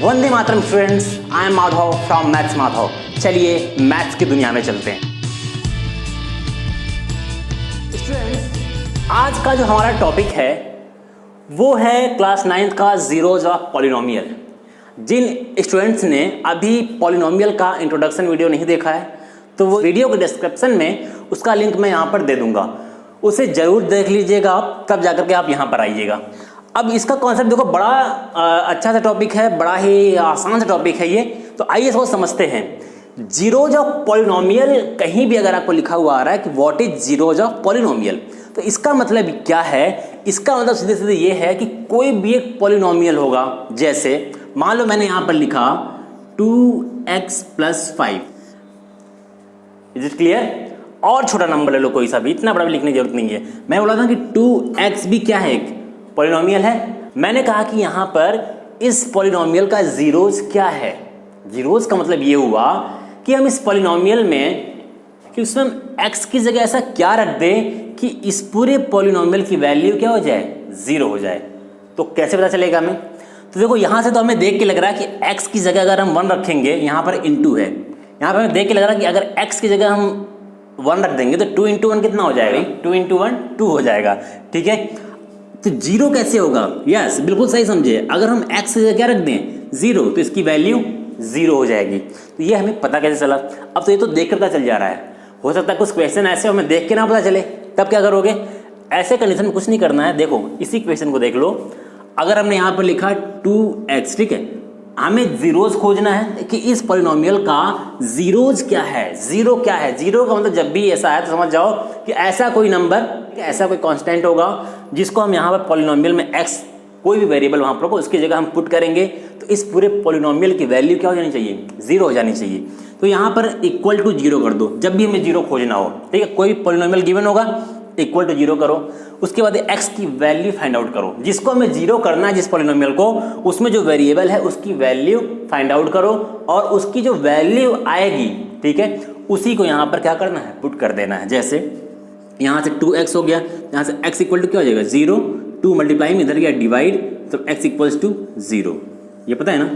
Vande Mataram students, I am Madhav from maths Madhav. चलिए maths की दुनिया में चलते हैं। स्टूडेंट्स, आज का जो हमारा टॉपिक है वो है क्लास 9th का जीरोज ऑफ पॉलिनोमियल। जिन स्टूडेंट्स ने अभी पॉलिनोमियल का इंट्रोडक्शन वीडियो नहीं देखा है तो वो वीडियो के डिस्क्रिप्शन में उसका लिंक मैं यहाँ पर दे दूंगा, उसे जरूर देख लीजिएगा आप, तब जाकर के आप यहाँ पर आइएगा। अब इसका कॉन्सेप्ट देखो, बड़ा अच्छा सा टॉपिक है, बड़ा ही आसान सा टॉपिक है ये। तो आइए इसको समझते हैं। जीरोज ऑफ पॉलिनोमियल, कहीं भी अगर आपको लिखा हुआ आ रहा है कि what is zeros of polynomial, तो इसका मतलब क्या है? इसका मतलब सीधे सीधे ये है कि कोई भी एक पॉलिनोमियल होगा। जैसे मान लो मैंने यहाँ पर लिखा 2x + 5। Is it clear? और छोटा नंबर ले लो कोई सा भी, इतना बड़ा भी लिखने की जरूरत नहीं है। मैं बोला था कि 2x भी क्या है, एक पॉलिनोमियल है। मैंने कहा कि यहाँ पर इस पॉलिनोमियल का जीरोज क्या है। जीरोज का मतलब ये हुआ कि हम इस पॉलिनोमियल में कि उसमें हम x की जगह ऐसा क्या रख दें कि इस पूरे पॉलिनोमियल की वैल्यू क्या हो जाए, 0 हो जाए। तो कैसे पता चलेगा हमें? तो देखो यहाँ से तो हमें देख के लग रहा है कि x की जगह अगर हम 1 रखेंगे, यहाँ पर इंटू है, यहाँ पर हमें देख के लग रहा है कि अगर x की जगह हम 1 रख देंगे तो 2 × 1 कितना हो जाएगा? 2 × 1 2 हो जाएगा। ठीक है, तो 0 कैसे होगा? यस, बिल्कुल सही समझे। अगर हम x की जगह क्या रख दें, 0, तो इसकी वैल्यू 0 हो जाएगी। तो ये हमें पता कैसे चला? अब तो ये तो देख कर पता चल जा रहा है। हो सकता है कुछ क्वेश्चन ऐसे हमें देख के ना पता चले, तब क्या करोगे? ऐसे कंडीशन में कुछ नहीं करना है। देखो इसी क्वेश्चन को देख लो। अगर हमने यहाँ पर लिखा 2x, ठीक है, हमें जीरोज खोजना है कि इस पॉलिनोमियल का जीरोज क्या है। जीरो क्या है? जीरो का मतलब जब भी ऐसा है तो समझ जाओ कि ऐसा कोई नंबर, ऐसा कोई कांस्टेंट होगा जिसको हम यहाँ पर पॉलिनोमियल में x, कोई भी वेरिएबल वहाँ पर को उसकी जगह हम पुट करेंगे तो इस पूरे पॉलिनोमियल की वैल्यू क्या हो जानी चाहिए? 0 हो जानी चाहिए। तो यहाँ पर = 0 कर दो जब भी हमें 0 खोजना हो। ठीक है, कोई भी पॉलिनोमियल गिवन होगा, = 0 करो। उसके बाद x की वैल्यू फाइंड आउट करो। जिसको हमें 0 करना है, जिस पॉलिनोमियल को, उसमें जो वेरिएबल है उसकी वैल्यू फाइंड आउट करो और उसकी जो वैल्यू आएगी, ठीक है, उसी को यहाँ पर क्या करना है, पुट कर देना है। जैसे यहाँ से 2x हो गया, यहाँ से x = क्या हो जाएगा? 0। 2 मल्टीप्लाई में इधर गया डिवाइड, तो x = 0। ये पता है ना,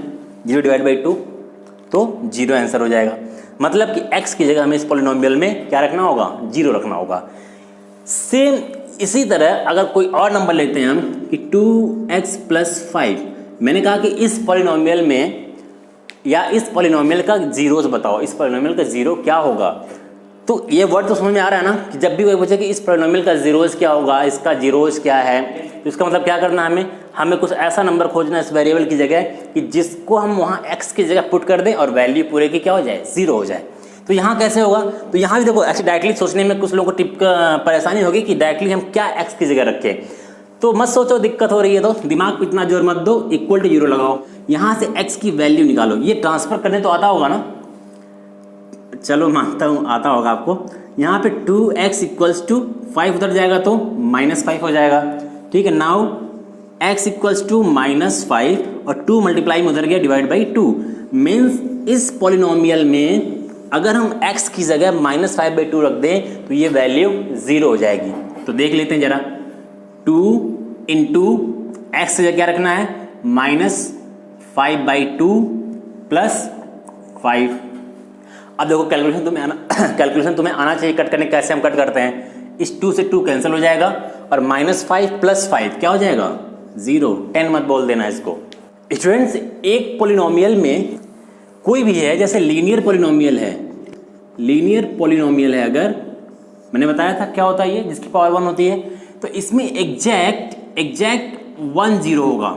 0/2 तो 0 आंसर हो जाएगा। मतलब कि x की जगह हमें इस पॉलिनोमियल में क्या रखना होगा? 0 रखना होगा। सेम इसी तरह अगर कोई और नंबर लेते हैं हम कि 2x + 5, मैंने कहा कि इस पॉलिनोमियल में या इस पॉलिनोमियल का जीरोज बताओ, इस पॉलिनोमियल का 0 क्या होगा। तो ये वर्ड तो समझ में आ रहा है ना कि जब भी कोई पूछे कि इस पॉलिनोमियल का जीरोज क्या होगा, इसका जीरोज क्या है, तो इसका मतलब क्या करना है, हमें कुछ ऐसा नंबर खोजना है इस वेरिएबल की जगह कि जिसको हम वहाँ x की जगह पुट कर दें और वैल्यू पूरे की क्या हो जाए, 0 हो जाए। तो यहाँ कैसे होगा? तो यहाँ भी देखो, ऐसे डायरेक्टली सोचने में कुछ लोगों को टिप परेशानी होगी कि डायरेक्टली हम क्या x की जगह रखें। तो मत सोचो दिक्कत हो रही है तो दिमाग पे इतना जोर मत दो, = 0 लगाओ, यहाँ से x की वैल्यू निकालो। ये ट्रांसफर करने तो आता होगा ना? चलो मानता हूँ आता होगा आपको। यहाँ पे 2x = 5 उधर जाएगा तो -5 हो जाएगा। ठीक है, नाउ x = -5 और 2 मल्टीप्लाई में उधर गया /2 मीन्स इस पॉलिनोमियल में अगर हम x की जगह -5/2 रख दें तो ये वैल्यू 0 हो जाएगी। तो देख लेते हैं जरा, 2 × x की जगह क्या रखना है? -5/2 + 5। अब देखो कैलकुलेशन तुम्हें आना चाहिए कट करने। कैसे हम कट करते हैं? इस 2 से 2 कैंसिल हो जाएगा और -5 + 5 क्या हो जाएगा? 0। 10 मत बोल देना इसको। स्टूडेंट्स, एक पॉलिनोमियल में कोई भी है, जैसे लीनियर पॉलिनोमियल है, अगर मैंने बताया था क्या होता है ये, जिसकी पावर 1 होती है, तो इसमें एग्जैक्ट 1 0 होगा।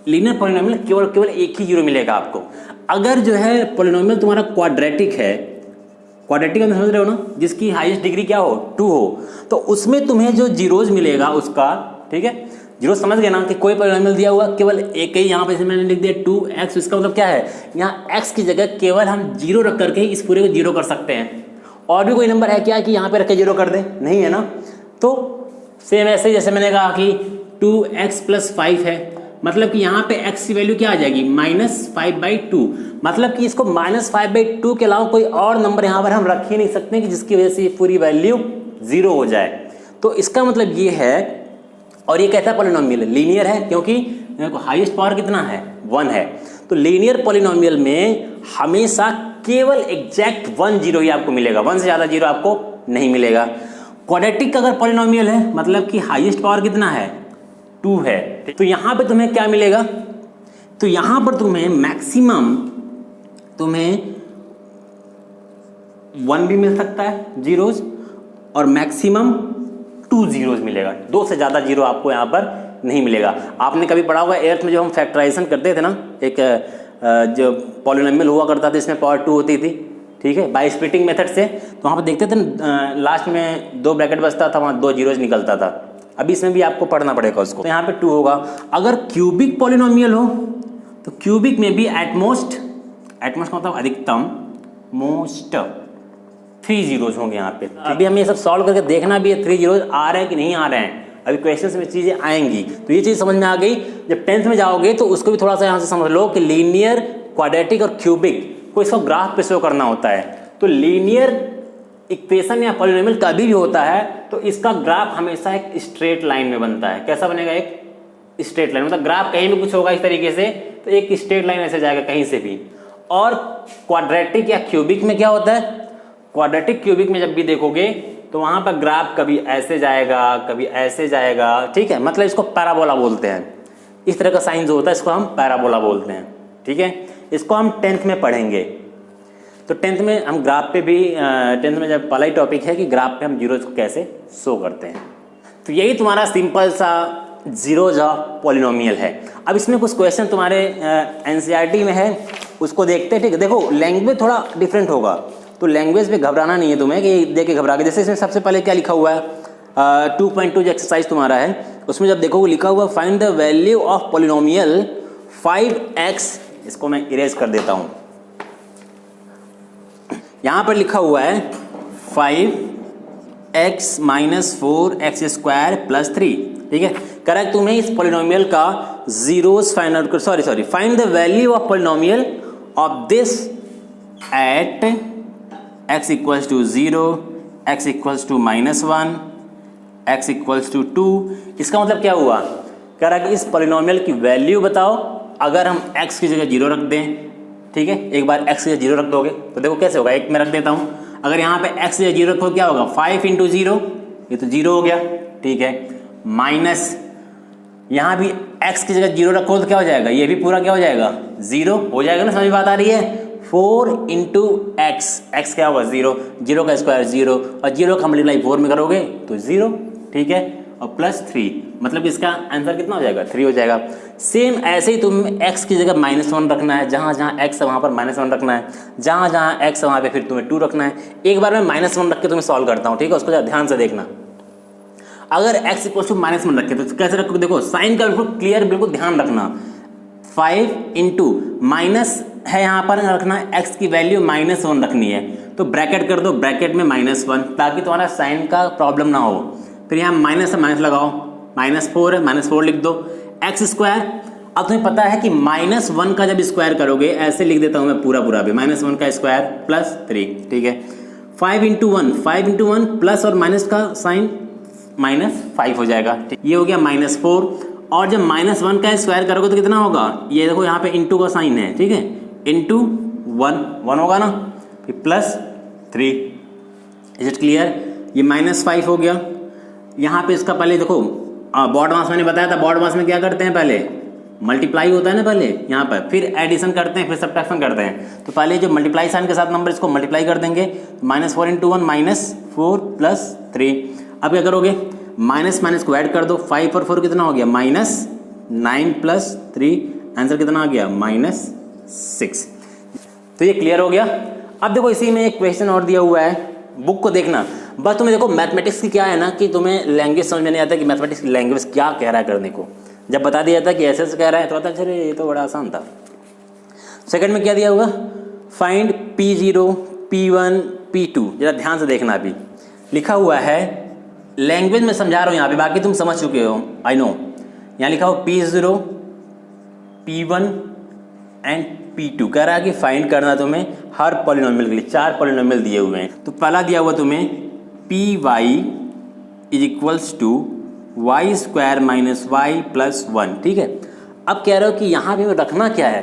लीनियर पॉलिनोमियल केवल एक ही 0 मिलेगा आपको। अगर जो है पॉलिनोमियल तुम्हारा क्वाड्रेटिक है, क्वाड्रेटिक में समझ रहे हो ना, जिसकी हाईएस्ट डिग्री क्या हो, 2 हो, तो उसमें तुम्हें जो जीरोज मिलेगा उसका, ठीक है, जीरो समझ गए ना कि कोई पॉलिनोमियल दिया हुआ केवल एक ही, यहाँ पे मैंने लिख दिया 2x। इसका मतलब क्या है, यहाँ x की जगह केवल हम 0 रख करके इस पूरे को 0 कर सकते हैं। और भी कोई नंबर है क्या कि यहाँ पे रख के 0 कर दें? नहीं है ना। तो सेम ऐसे जैसे मैंने कहा कि 2x + 5 है, मतलब कि यहाँ पे x की वैल्यू क्या आ जाएगी? -5/2। मतलब कि इसको -5/2 के अलावा कोई और नंबर यहाँ पर हम रख ही नहीं सकते कि जिसकी वजह से ये पूरी वैल्यू 0 हो जाए। तो इसका मतलब ये है, और ये कैसा पॉलिनोमियल है? लीनियर है, क्योंकि देखो हाईएस्ट पावर कितना है 1 है। तो लीनियर पॉलिनोमियल में हमेशा केवल एग्जैक्ट 1 जीरो ही आपको मिलेगा, 1 से ज़्यादा जीरो आपको नहीं मिलेगा। क्वाड्रेटिक अगर पॉलिनोमियल है मतलब कि हाईएस्ट पावर कितना है 2 है, तो यहाँ पे तुम्हें क्या मिलेगा, तो यहाँ पर तुम्हें मैक्सिमम तुम्हें 1 भी मिल सकता है जीरोज और मैक्सिमम 2 जीरोज मिलेगा, 2 से ज़्यादा जीरो आपको यहाँ पर नहीं मिलेगा। आपने कभी पढ़ा होगा एर्थ में जो हम फैक्टराइजेशन करते थे ना, एक जो पॉलिनोमियल हुआ करता था इसमें पावर 2 होती थी, ठीक है, बाय स्प्लिटिंग मेथड से, तो वहाँ पर देखते थे लास्ट में 2 ब्रैकेट बचता था, वहाँ 2 जीरोज निकलता था। अभी इसमें भी आपको पढ़ना पड़ेगा उसको। तो यहाँ पे 2 होगा। अगर क्यूबिक पॉलिनोमियल हो तो क्यूबिक में भी एटमोस्ट मतलब अधिकतम मोस्ट 3 जीरोज होंगे यहाँ पे। अभी हमें ये सब सॉल्व करके देखना भी है 3 जीरोज आ रहे हैं कि नहीं आ रहे हैं, अभी क्वेश्चंस में चीज़ें आएंगी। तो ये चीज़ समझ में आ गई। जब 10th में जाओगे तो उसको भी थोड़ा सा यहाँ से समझ लो कि लीनियर, क्वाड्रेटिक और क्यूबिक को इसको ग्राफ पे शो करना होता है। तो लीनियर इक्वेशन या पॉलिनोमियल कभी भी होता है तो इसका ग्राफ हमेशा एक स्ट्रेट लाइन में बनता है। कैसा बनेगा, एक स्ट्रेट लाइन, मतलब ग्राफ कहीं भी कुछ होगा इस तरीके से तो एक स्ट्रेट लाइन ऐसे जाएगा कहीं से भी। और क्वाड्रेटिक या क्यूबिक में क्या होता है, क्वाड्रेटिक क्यूबिक में जब भी देखोगे तो वहां पर ग्राफ कभी ऐसे जाएगा कभी ऐसे जाएगा, ठीक है, मतलब इसको पैराबोला बोलते हैं। इस तरह का साइन जो होता है इसको हम पैराबोला बोलते हैं, ठीक है। इसको हम 10th में पढ़ेंगे। तो 10th में हम ग्राफ पे भी 10th में जब पहला ही टॉपिक है कि ग्राफ पे हम जीरोज को कैसे शो करते हैं। तो यही तुम्हारा सिंपल सा जीरोज ऑफ पॉलिनोमियल है। अब इसमें कुछ क्वेश्चन तुम्हारे एनसीईआरटी में है, उसको देखते हैं, ठीक है। देखो लैंग्वेज थोड़ा डिफरेंट होगा, तो लैंग्वेज पे घबराना नहीं है तुम्हें कि देख के घबरा के। जैसे इसमें सबसे पहले क्या लिखा हुआ है, 2.2 जो एक्सरसाइज तुम्हारा है उसमें जब देखोगे लिखा हुआ find the value of polynomial 5x, इसको मैं इरेज कर देता हूं। यहां पर लिखा हुआ है 5x - 4x² + 3, ठीक है। करेक्ट तुम्हें इस पॉलिनोमियल का जीरोस फाइंड आउट कर, sorry find the value of polynomial of this eight x = 0, x = -1, x = 2। इसका मतलब क्या हुआ, कह रहा कि इस पॉलिनोमियल की वैल्यू बताओ अगर हम x की जगह 0 रख दें, ठीक है। एक बार x की जगह 0 रख दोगे तो देखो कैसे होगा, एक मैं रख देता हूं। अगर यहाँ पे x की जगह 0 रखो क्या होगा, 5 × 0, ये तो 0 हो गया, ठीक है। माइनस यहाँ भी x की जगह 0 रखो तो क्या हो जाएगा, ये भी पूरा क्या हो जाएगा 0 हो जाएगा ना, समझ बात आ रही है। 4 × x क्या होगा 0, 0 का स्क्वायर 0 और 0 का मल्टीप्लाई 4 में करोगे तो 0, ठीक है, और +3, मतलब इसका आंसर कितना हो जाएगा 3 हो जाएगा। सेम ऐसे ही तुम x की जगह -1 रखना है, जहाँ जहाँ x है वहाँ पर -1 रखना है, जहाँ जहाँ x है वहाँ पे फिर तुम्हें 2 रखना है। एक बार मैं -1 रख के तुम्हें सॉल्व करता हूँ, ठीक है, उसको ध्यान से देखना। अगर x = -1 रखे तो कैसे रखोगे, देखो साइन का बिल्कुल क्लियर, बिल्कुल ध्यान रखना। 5 × माइनस है यहाँ पर रखना है, x की वैल्यू -1 रखनी है, तो ब्रैकेट कर दो, ब्रैकेट में -1 ताकि तुम्हारा साइन का प्रॉब्लम ना हो। फिर यहाँ माइनस है, माइनस लगाओ, -4 है, -4 लिख दो। x², अब तुम्हें पता है कि -1 का जब स्क्वायर करोगे, ऐसे लिख देता हूँ मैं पूरा भी, -1 का स्क्वायर +3, ठीक है। 5 × 1 प्लस और माइनस का साइन -5 हो जाएगा, ये हो गया -4। और जब -1 का स्क्वायर करोगे तो कितना होगा, ये देखो यहाँ पे इंटू का साइन है, ठीक है, इंटू 1 होगा ना, फिर +3। इज इट क्लियर, ये -5 हो गया। यहाँ पे इसका पहले देखो बॉड मास मैंने बताया था, बॉड मास में क्या करते हैं, पहले मल्टीप्लाई होता है ना पहले यहाँ पर, फिर एडिशन करते हैं, फिर सब्ट्रैक्शन करते हैं। तो पहले जो मल्टीप्लाई साइन के साथ नंबर इसको मल्टीप्लाई कर देंगे, -4 × 1 -4 + 3। अब क्या करोगे, माइनस को ऐड कर दो, 5 और 4 कितना हो गया, -9 + 3, आंसर कितना आ गया -6। तो ये क्लियर हो गया। अब देखो इसी में एक क्वेश्चन और दिया हुआ है, बुक को देखना। बस तुम्हें देखो मैथमेटिक्स की क्या है ना कि तुम्हें लैंग्वेज समझ में नहीं आता कि मैथमेटिक्स की लैंग्वेज क्या कह रहा है करने को। जब बता दिया था कि ऐसे कह रहा है तो पता चले ये तो बड़ा आसान था। सेकंड में क्या दिया हुआ, फाइंड P0 P1 P2, जरा ध्यान से देखना। अभी लिखा हुआ है, लैंग्वेज में समझा रहा हूँ यहाँ पे, बाकी तुम समझ चुके हो, आई नो। यहाँ लिखा हो P0 P1 एंड P2, कह रहा है कि फाइंड करना तुम्हें हर पॉलिनोमियल के लिए। 4 पॉलिनोमियल दिए हुए हैं। तो पहला दिया हुआ तुम्हें Py = y² - y + 1, ठीक है। अब कह रहे हो कि यहाँ पे रखना क्या है,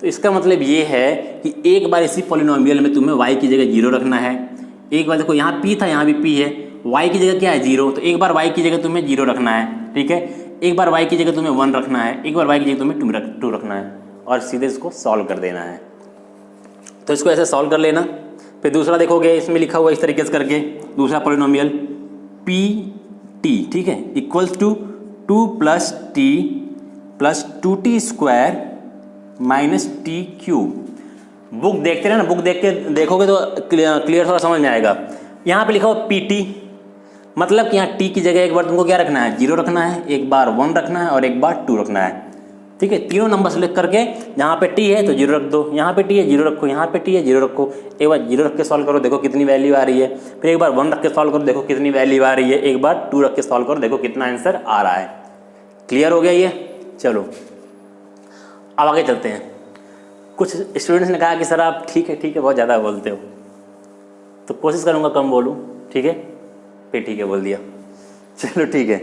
तो इसका मतलब ये है कि एक बार इसी पॉलिनोमियल में तुम्हें y की जगह 0 रखना है। एक बार देखो यहाँ p था, यहाँ भी p है, y की जगह क्या है 0, तो एक बार y की जगह तुम्हें 0 रखना है, ठीक है। एक बार y की जगह तुम्हें 1 रखना है, एक बार y की जगह तुम्हें 2 रखना है और सीधे इसको सॉल्व कर देना है। तो इसको ऐसे सॉल्व कर लेना। फिर दूसरा देखोगे, इसमें लिखा हुआ इस तरीके से करके, दूसरा पॉलिनोमियल पी टी, ठीक है, equals to 2 + t + 2t² - t cube. Book देखते रहे ना, बुक देख के देखोगे तो क्लियर थोड़ा समझ में आएगा। यहाँ पे लिखा हुआ पी टी, मतलब कि यहाँ t की जगह एक बार तुमको क्या रखना है 0 रखना है, एक बार 1 रखना है और एक बार 2 रखना है, ठीक है। तीनों नंबर सेलेक्ट करके जहाँ पे t है तो 0 रख दो, यहाँ पे t है 0 रखो, यहाँ पे t है 0 रखो। एक बार 0 रख के सॉल्व करो, देखो कितनी वैल्यू आ रही है। फिर एक बार 1 रख के सॉल्व करो, देखो कितनी वैल्यू आ रही है। एक बार 2 रख के सॉल्व करो, देखो कितना आंसर आ रहा है। क्लियर हो गया ये? चलो अब आगे चलते हैं। कुछ स्टूडेंट्स ने कहा कि सर आप ठीक है बहुत ज़्यादा बोलते हो, तो कोशिश करूँगा कम बोलूँ, ठीक है। फिर ठीक है बोल दिया, चलो ठीक है,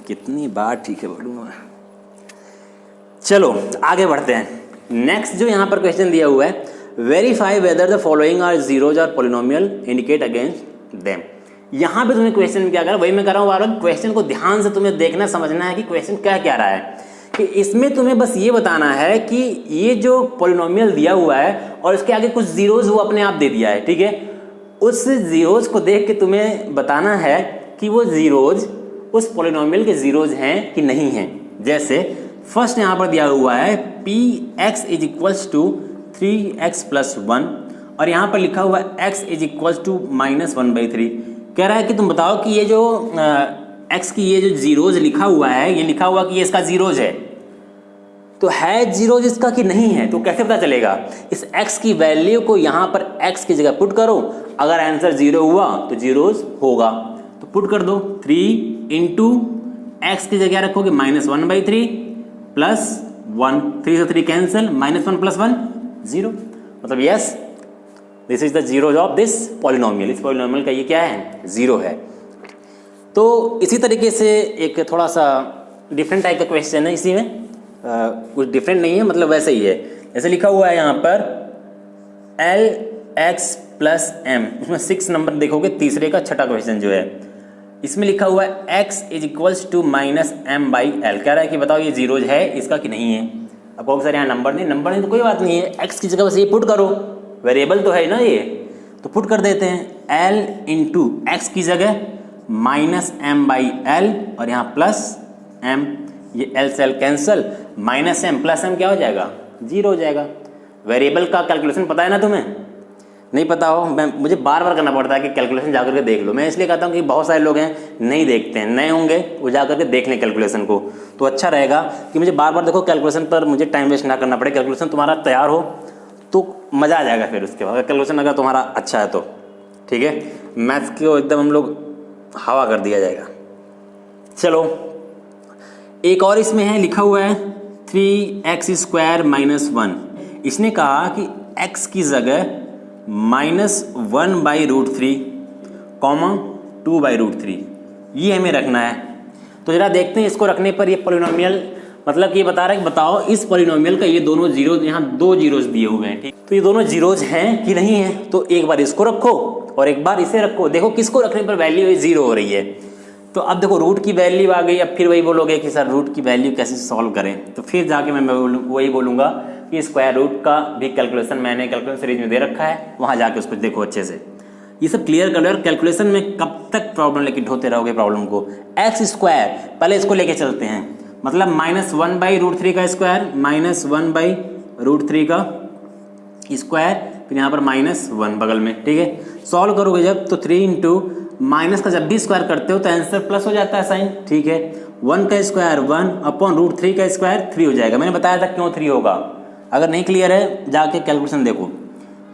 कितनी बार ठीक है बोलूँगा। चलो आगे बढ़ते हैं। नेक्स्ट जो यहाँ पर क्वेश्चन दिया हुआ है, verify whether the following are zeros और पॉलिनोमियल इंडिकेट अगेंस्ट देम। यहाँ पे तुम्हें क्वेश्चन में क्या करा, वही मैं कर रहा हूँ बार बार। क्वेश्चन को ध्यान से तुम्हें देखना समझना है कि क्वेश्चन क्या रहा है। कि इसमें तुम्हें बस ये बताना है कि ये जो पॉलिनोमियल दिया हुआ है और इसके आगे कुछ जीरोज वो अपने आप दे दिया है, ठीक है। उस जीरोज को देख के तुम्हें बताना है कि वो जीरोज उस पॉलिनोमियल के जीरोज हैं कि नहीं हैं। जैसे फर्स्ट यहाँ पर दिया हुआ है px = 3x + 1 और यहाँ पर लिखा हुआ है x = -1/3। कह रहा है कि तुम बताओ कि ये जो x की ये जो जीरोज लिखा हुआ है, ये लिखा हुआ कि ये इसका जीरोज है, तो है जीरोज इसका कि नहीं है, तो कैसे पता चलेगा। इस x की वैल्यू को यहाँ पर x की जगह पुट करो, अगर आंसर 0 हुआ तो जीरोज होगा, तो पुट कर दो। 3 × x की जगह रखोगे -1/3 + 1, 3 से 3 कैंसिल, -1 + 1 0, मतलब yes this is the zeros of this polynomial. इस पॉलिनोमियल का ये क्या है 0 है। तो इसी तरीके से एक थोड़ा सा डिफरेंट टाइप का क्वेश्चन है, इसी में कुछ डिफरेंट नहीं है, मतलब वैसे ही है। जैसे लिखा हुआ है यहाँ पर LX + M, उसमें 6 नंबर देखोगे, तीसरे का छठा क्वेश्चन जो है, इसमें लिखा हुआ है x = -m/l। कह रहा है कि बताओ ये जीरोज है इसका कि नहीं है। अब कहोगे सर यहाँ नंबर नहीं तो कोई बात नहीं है, x की जगह बस ये पुट करो, वेरिएबल तो है ना ये, तो पुट कर देते हैं। l × x की जगह -m/l और यहाँ +m, ये l से l कैंसल, -m + m क्या हो जाएगा 0 हो जाएगा। वेरिएबल का कैलकुलेशन पता है ना तुम्हें? नहीं पता हो, मुझे बार बार करना पड़ता है कि कैलकुलेशन जाकर के देख लो। मैं इसलिए कहता हूँ कि बहुत सारे लोग हैं नहीं देखते हैं, नए होंगे वो जाकर के देख लें कैलकुलेशन को, तो अच्छा रहेगा कि मुझे बार बार देखो कैलकुलेशन पर मुझे टाइम वेस्ट ना करना पड़े। कैलकुलेशन तुम्हारा तैयार हो तो मज़ा आ जाएगा फिर उसके बाद, कैलकुलेशन अगर तुम्हारा अच्छा है तो, ठीक है। मैथ्स को एकदम हम लोग हवा कर दिया जाएगा। चलो एक और इसमें है, लिखा हुआ है 3x² - 1। इसने कहा कि x की जगह -1/√3, 2/√3 ये हमें रखना है। तो जरा देखते हैं इसको रखने पर ये पॉलिनोमियल, मतलब कि ये बता रहा है कि बताओ इस पॉलिनोमियल का ये दोनों जीरोज, यहाँ 2 जीरोज दिए हुए हैं, ठीक। तो ये दोनों जीरोज हैं कि नहीं है, तो एक बार इसको रखो और एक बार इसे रखो, देखो किसको रखने पर वैल्यू 0 हो रही है। तो अब देखो रूट की वैल्यू आ गई। अब फिर वही बोलोगे कि सर रूट की वैल्यू कैसे सॉल्व करें, तो फिर जाके मैं वही बोलूँगा कि स्क्वायर रूट का भी कैलकुलेशन मैंने कैलकुलेशन सीरीज में दे रखा है, वहाँ जाके उसको देखो अच्छे से। ये सब क्लियर कर लो यार, कैलकुलेशन में कब तक प्रॉब्लम लेके ढोते रहोगे प्रॉब्लम को। x², पहले इसको लेके चलते हैं, मतलब -1/√3 का स्क्वायर, -1/√3 का स्क्वायर, फिर यहाँ पर -1 बगल में, ठीक है। सॉल्व करोगे जब तो 3 × माइनस का जब भी स्क्वायर करते हो तो आंसर प्लस हो जाता है साइन, ठीक है। 1 का स्क्वायर 1/√3 का स्क्वायर 3 हो जाएगा। मैंने बताया था क्यों 3 होगा, अगर नहीं क्लियर है जाके कैलकुलेशन देखो।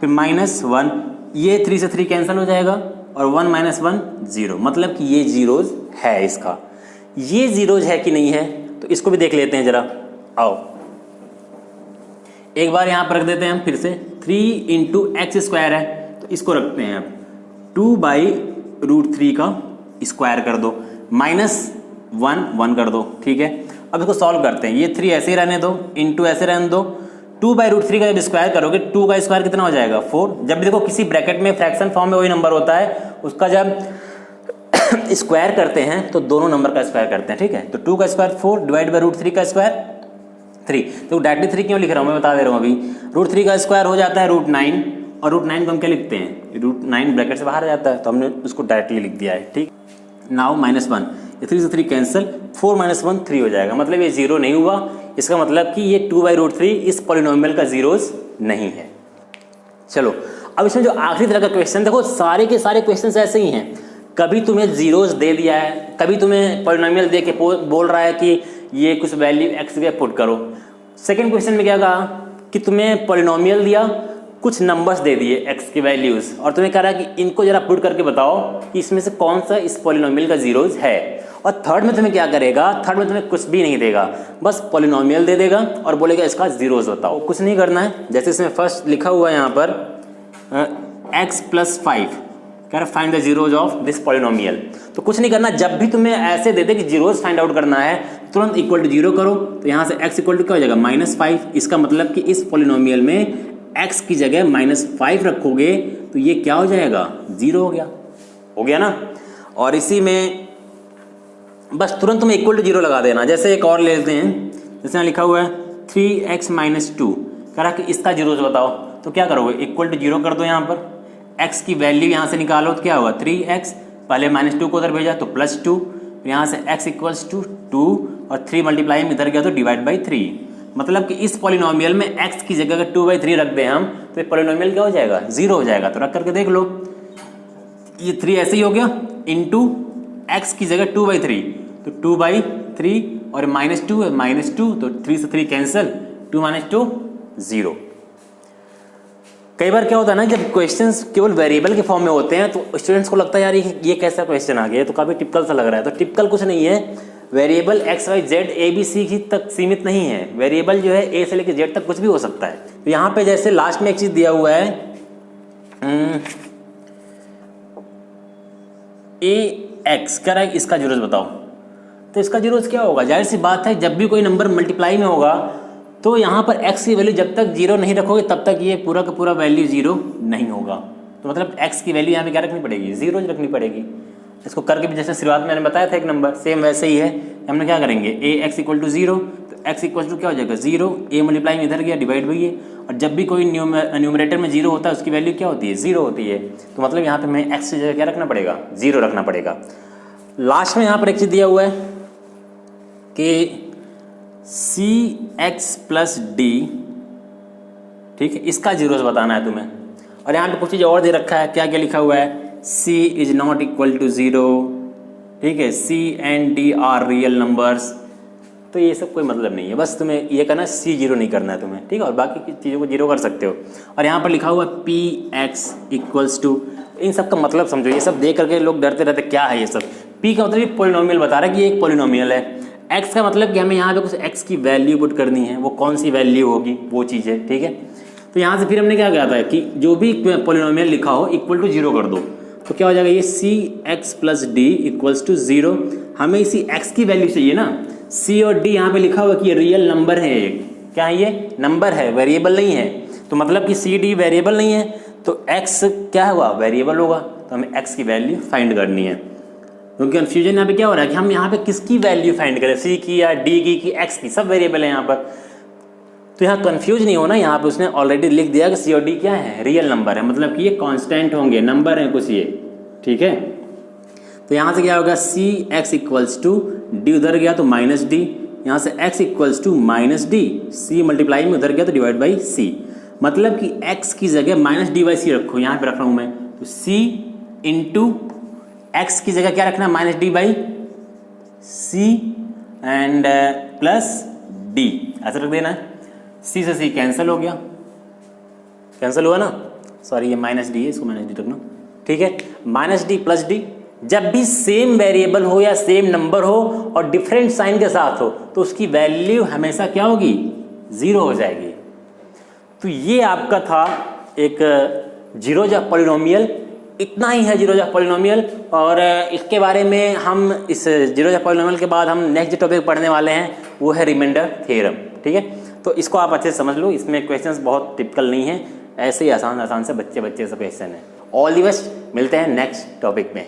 फिर -1, ये 3 से 3 कैंसिल हो जाएगा और 1 - 1 0, मतलब कि ये जीरोज है इसका। ये जीरोज है कि नहीं है तो इसको भी देख लेते हैं जरा। आओ एक बार यहाँ पर रख देते हैं हम फिर से। 3 × x² है तो इसको रखते हैं अब 2/√3 का स्क्वायर कर दो, -1 1 कर दो, ठीक है। अब इसको सॉल्व करते हैं, ये 3 ऐसे ही रहने दो, इंटू ऐसे रहने दो, 2/√3 का जब स्क्वायर करोगे 2 का स्क्वायर कितना हो जाएगा 4। जब भी देखो किसी ब्रैकेट में फ्रैक्शन फॉर्म में वही नंबर होता है, उसका जब स्क्वायर करते हैं तो दोनों नंबर का स्क्वायर करते हैं, ठीक है। तो 2 का स्क्वायर 4 डिवाइड बाई √3 का स्क्वायर 3। तो डायरेक्टली 3 क्यों लिख रहा हूँ मैं बता दे रहा हूँ अभी। √3 का स्क्वायर हो जाता है √9, और √9 को हम क्या लिखते हैं, √9 ब्रैकेट से बाहर आ जाता है, तो हमने उसको डायरेक्टली लिख दिया है, ठीक। नाउ -1, 3 से 3 कैंसिल, 4 - 1 3 हो जाएगा, मतलब ये 0 नहीं हुआ। इसका मतलब कि ये 2/√3 इस पॉलिनोमियल का जीरोस नहीं है। चलो अब इसमें जो आखिरी तरह का क्वेश्चन, देखो सारे के सारे क्वेश्चन ऐसे ही हैं। कभी तुम्हें जीरोस दे दिया है, कभी तुम्हें पॉलिनोमियल दे के बोल रहा है कि ये कुछ वैल्यू एक्स पे पुट करो। सेकंड क्वेश्चन में क्या कहा कि तुम्हें पॉलिनोमियल दिया, कुछ नंबर्स दे दिए एक्स की वैल्यूज, और तुम्हें कह रहा है कि इनको जरा पुट करके बताओ कि इसमें से कौन सा इस पॉलिनोमियल का जीरोस है। और थर्ड में तुम्हें क्या करेगा, थर्ड में तुम्हें कुछ भी नहीं देगा, बस पॉलिनोमियल दे देगा और बोलेगा इसका जीरोस बताओ। कुछ नहीं करना है, जैसे इसमें फर्स्ट लिखा हुआ है यहाँ पर x + 5, कह रहा find the zeros of this polynomial. तो कुछ नहीं करना, जब भी तुम्हें ऐसे दे दे कि जीरोस फाइंड आउट करना है तुरंत इक्वल टू 0 करो। तो यहाँ से x इक्वल टू क्या हो जाएगा -5। इसका मतलब कि इस पॉलिनोमियल में x की जगह -5 रखोगे तो ये क्या हो जाएगा, 0 हो गया ना। और इसी में बस तुरंत तुम्हें इक्वल टू 0 लगा देना। जैसे एक और ले लेते हैं, जैसे यहाँ लिखा हुआ है 3x - 2, कह रहा कि इसका जीरोस बताओ। तो क्या करोगे, इक्वल टू 0 कर दो। यहाँ पर x की वैल्यू यहाँ से निकालो तो क्या हुआ 3x, पहले -2 को उधर भेजा तो +2, यहाँ से x = 2 और 3 मल्टीप्लाई में इधर गया तो डिवाइड बाई 3। मतलब कि इस पॉलिनोमियल में x की जगह अगर 2/3 रख दें हम तो ये पॉलिनोमियल क्या हो जाएगा, 0 हो जाएगा। तो रख करके देख लो, ये 3 ऐसे ही हो गया, इंटू x की जगह 2/3 तो 2/3 और -2 है -2, तो 3 से 3 कैंसिल, 2 - 2 0। कई बार क्या होता है ना, जब क्वेश्चंस केवल वेरिएबल के फॉर्म में होते हैं तो स्टूडेंट्स को लगता है यार ये कैसा क्वेश्चन आ गया, तो काफ़ी टिपिकल सा लग रहा है। तो टिपिकल कुछ नहीं है, variable x y z a b c तक सीमित नहीं है। वेरिएबल जो है a से लेकर z तक कुछ भी हो सकता है। तो यहाँ पे जैसे लास्ट में एक चीज़ दिया हुआ है ax, कह रहा है इसका जीरोस बताओ। तो इसका जीरोस क्या होगा, जाहिर सी बात है जब भी कोई नंबर मल्टीप्लाई में होगा तो यहाँ पर x की वैल्यू जब तक 0 नहीं रखोगे तब तक ये पूरा का पूरा वैल्यू 0 नहीं होगा। तो मतलब x की वैल्यू यहाँ पे क्या रखनी पड़ेगी, 0 रखनी पड़ेगी। इसको करके भी जैसे शुरुआत में मैंने बताया था एक नंबर, सेम वैसे ही है। हमने क्या करेंगे, ax = 0, तो x = क्या हो जाएगा 0, a मल्टीप्लाई में इधर गया डिवाइड बाई ये, और जब भी कोई न्यूमरेटर में 0 होता है उसकी वैल्यू क्या होती है, 0 होती है। तो मतलब यहाँ पे हमें x की जगह क्या रखना पड़ेगा, 0 रखना पड़ेगा। लास्ट में यहाँ पर एक चीज़ दिया हुआ है कि cx + d, ठीक है, इसका जीरोस बताना है तुम्हें। और यहाँ पे कुछ चीज़ और दे रखा है, क्या क्या लिखा हुआ है, c ≠ = 0, ठीक है, c and d are real numbers. तो ये सब कोई मतलब नहीं है, बस तुम्हें ये करना है c 0 नहीं करना है तुम्हें, ठीक है, और बाकी की चीज़ों को 0 कर सकते हो। और यहाँ पर लिखा हुआ है px = इन सब का मतलब समझो, ये सब देख करके लोग डरते रहते क्या है ये सब। p का मतलब ये पॉलिनोमियल बता रहा है कि ये एक पॉलिनोमियल है। x का मतलब कि हमें यहाँ पे कुछ x की वैल्यू पुट करनी है, वो कौन सी वैल्यू होगी वो चीज़ है, ठीक है। तो यहाँ से फिर हमने क्या किया था कि जो भी पॉलिनोमियल लिखा हो इक्वल टू 0 कर दो, तो क्या हो जाएगा, ये cx + d = 0। हमें इसी x की वैल्यू चाहिए ना, c और d यहाँ पे लिखा हुआ कि ये रियल नंबर है, क्या है, ये नंबर है, वेरिएबल नहीं है। तो मतलब कि c d वेरिएबल नहीं है तो x क्या हुआ, वेरिएबल होगा। तो हमें x की वैल्यू फाइंड करनी है, क्योंकि कन्फ्यूजन यहाँ पे क्या हो रहा है कि हम यहाँ पे किसकी वैल्यू फाइंड करें, c की या d की x की, सब वेरिएबल है यहाँ पर। तो यहाँ कंफ्यूज नहीं होना, यहाँ पे उसने ऑलरेडी लिख दिया कि c और d क्या है, रियल नंबर है, मतलब कि ये कांस्टेंट होंगे, नंबर है कुछ ये, ठीक है। तो यहाँ से क्या होगा, cx = d उधर गया तो -d, यहाँ से x = -d, c मल्टीप्लाई में उधर गया तो डिवाइड बाई c। मतलब कि x की जगह -d/c रखो, यहाँ पे रख रहा हूँ मैं, तो c × x की जगह क्या रखना है, -d/c एंड +d, ऐसा रख देना है। c से c कैंसिल हो गया, कैंसिल हुआ ना, सॉरी ये -d है, इसको -d रखना, ठीक है। -d + d, जब भी सेम वेरिएबल हो या सेम नंबर हो और डिफरेंट साइन के साथ हो तो उसकी वैल्यू हमेशा क्या होगी, 0 हो जाएगी। तो ये आपका था एक जीरोस ऑफ पॉलिनोमियल। इतना ही है जीरोज ऑफ पॉलिनोमियल। और इसके बारे में हम इस जीरोज ऑफ पॉलिनोमियल के बाद हम नेक्स्ट टॉपिक पढ़ने वाले हैं, वो है रिमाइंडर थ्योरम। ठीक है, तो इसको आप अच्छे से समझ लो, इसमें क्वेश्चंस बहुत टिपिकल नहीं है, ऐसे ही आसान आसान से बच्चे से क्वेश्चन है। ऑल द बेस्ट, मिलते हैं नेक्स्ट टॉपिक में।